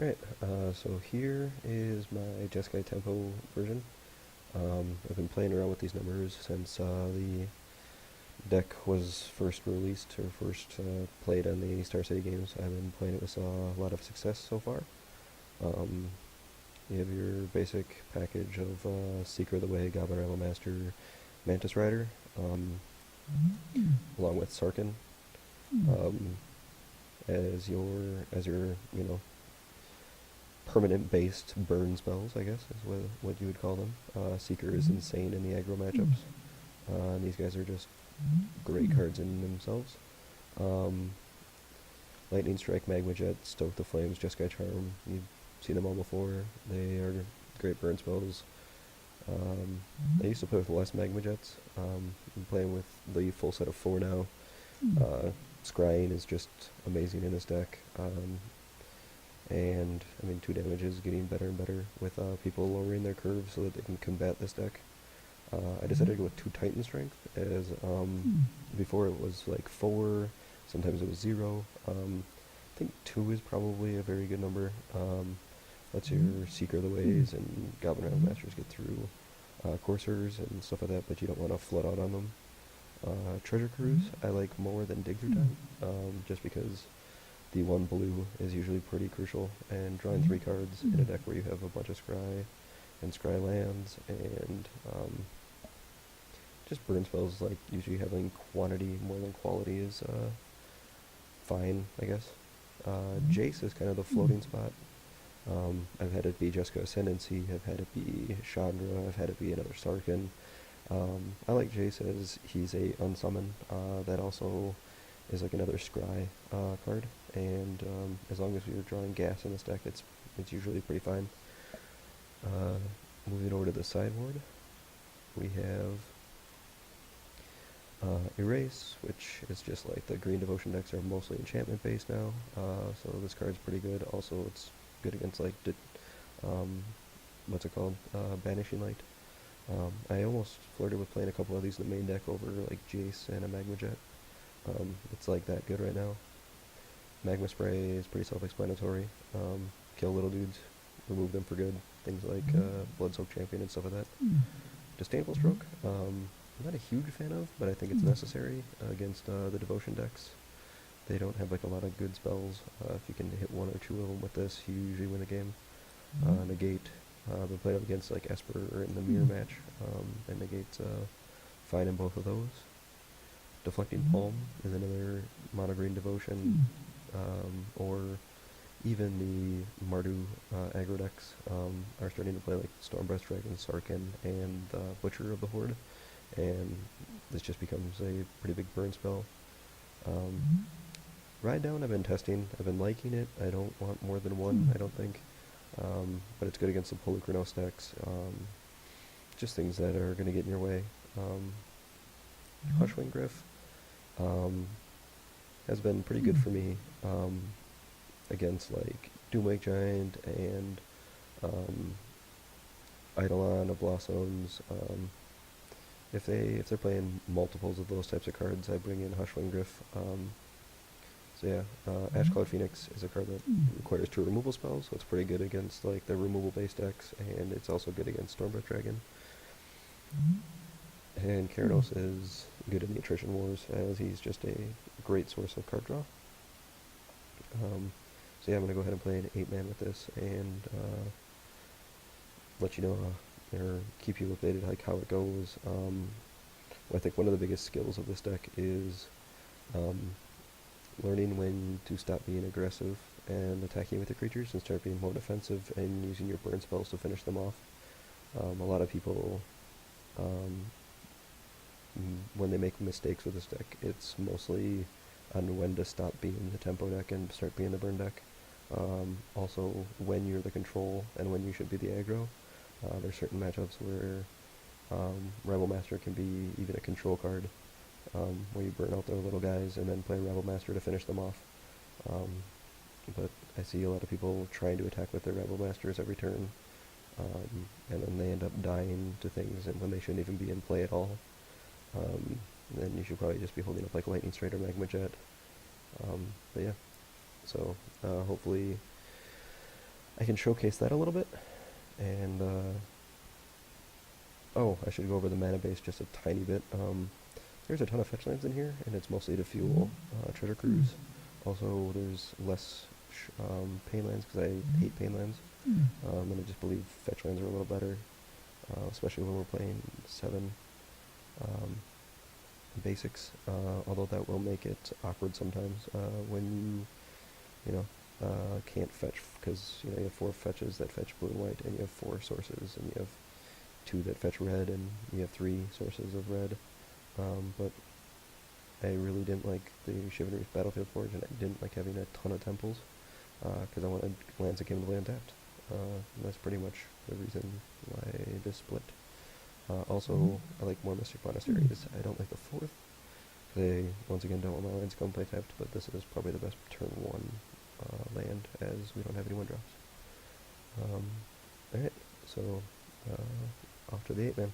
Alright, so here is my Jeskai tempo version. I've been playing around with these numbers since the deck was first released or first played on the Star City games. I've been playing it with a lot of success so far. Um, you have your basic package of Seeker of the Way, Goblin Rival Master, Mantis Rider, along with Sarkin um, as your permanent based burn spells, I guess, is what you would call them. Seeker is insane in the aggro matchups. And these guys are just great cards in themselves. Um, Lightning Strike, Magma Jet, Stoke the Flames, Jeskai Charm. You've seen them all before. They are great burn spells. I used to play with less Magma Jets. I'm playing with the full set of 4 now. Scrying is just amazing in this deck. And I mean, 2 damage is getting better and better with people lowering their curves so that they can combat this deck. I decided to go with 2 Titan Strength, as before it was like 4, sometimes it was 0. I think 2 is probably a very good number. Lets your Seeker of the Ways and Goblin Rival Masters get through Coursers and stuff like that, but you don't want to flood out on them. Treasure Cruise I like more than Dig Through Time, just because the 1 blue is usually pretty crucial, and drawing 3 cards in a deck where you have a bunch of Scry and Scry lands and just burn spells, like usually having quantity more than quality is fine, I guess. Jace is kind of the floating spot. I've had it be Jessica Ascendancy, I've had it be Chandra, I've had it be another Sarkin. I like Jace as he's a unsummon that also is like another Scry card, and as long as you're drawing gas in this deck, it's usually pretty fine. Moving over to the sideboard, we have Erase, which is just like the green devotion decks are mostly enchantment based now, so this card's pretty good. Also, it's good against like what's it called, Banishing Light. I almost flirted with playing a couple of these in the main deck over like Jace and a Magma Jet. It's like that good right now. Magma Spray is pretty self-explanatory. Kill little dudes, remove them for good. Things like Blood Soak Champion and stuff like that. Disdainful Stroke, I'm not a huge fan of, but I think it's necessary against the Devotion decks. They don't have like a lot of good spells. If you can hit 1 or 2 of them with this, you usually win the game. Negate, I've been playing up against like Esper in the mirror match, and Negate's fine in both of those. Deflecting Palm is another mono green devotion, or even the Mardu aggro decks are starting to play like Stormbreast Dragon, Sarkin, and Butcher of the Horde, and this just becomes a pretty big burn spell. Ride Down I've been testing, I've been liking it. I don't want more than 1, I don't think, but it's good against the Polukranos decks, just things that are going to get in your way. Hushwing Griff has been pretty good for me against like Doomwake Giant and Eidolon of Blossoms. If they're playing multiples of those types of cards, I bring in Hushwing Griff. So yeah, Ash Cloud Phoenix is a card that requires 2 removal spells, so it's pretty good against like the removal based decks, and it's also good against Stormbreath Dragon. And Keranos is good in the Attrition Wars, as he's just a great source of card draw. So yeah, I'm going to go ahead and play an 8-man with this, and let you know, or keep you updated like how it goes. I think one of the biggest skills of this deck is learning when to stop being aggressive and attacking with your creatures and start being more defensive and using your burn spells to finish them off. A lot of people, when they make mistakes with this deck, it's mostly on when to stop being the tempo deck and start being the burn deck. Also, when you're the control and when you should be the aggro. There's certain matchups where Rebel Master can be even a control card, where you burn out their little guys and then play Rebel Master to finish them off. But I see a lot of people trying to attack with their Rebel Masters every turn, and then they end up dying to things and when they shouldn't even be in play at all. Then you should probably just be holding up like Lightning Strike or Magma Jet. But yeah, so hopefully I can showcase that a little bit, and oh, I should go over the mana base just a tiny bit. There's a ton of fetch lands in here, and it's mostly to fuel treasure cruise. Also, there's less pain lands because I hate pain lands, and I just believe fetch lands are a little better, especially when we're playing 7 basics. Although that will make it awkward sometimes when can't fetch because you have 4 fetches that fetch blue and white, and you have 4 sources, and you have 2 that fetch red, and you have 3 sources of red. But I really didn't like the Chivalry's Battlefield Forge, and I didn't like having a ton of temples because I wanted lands that came to land tapped. That's pretty much the reason why this split. Also, I like more Mystic Monasteries. I don't like the 4th. They, once again, don't want my lands to come play tapped, but this is probably the best turn 1 land, as we don't have any 1-drops. Alright, so off to the 8-man.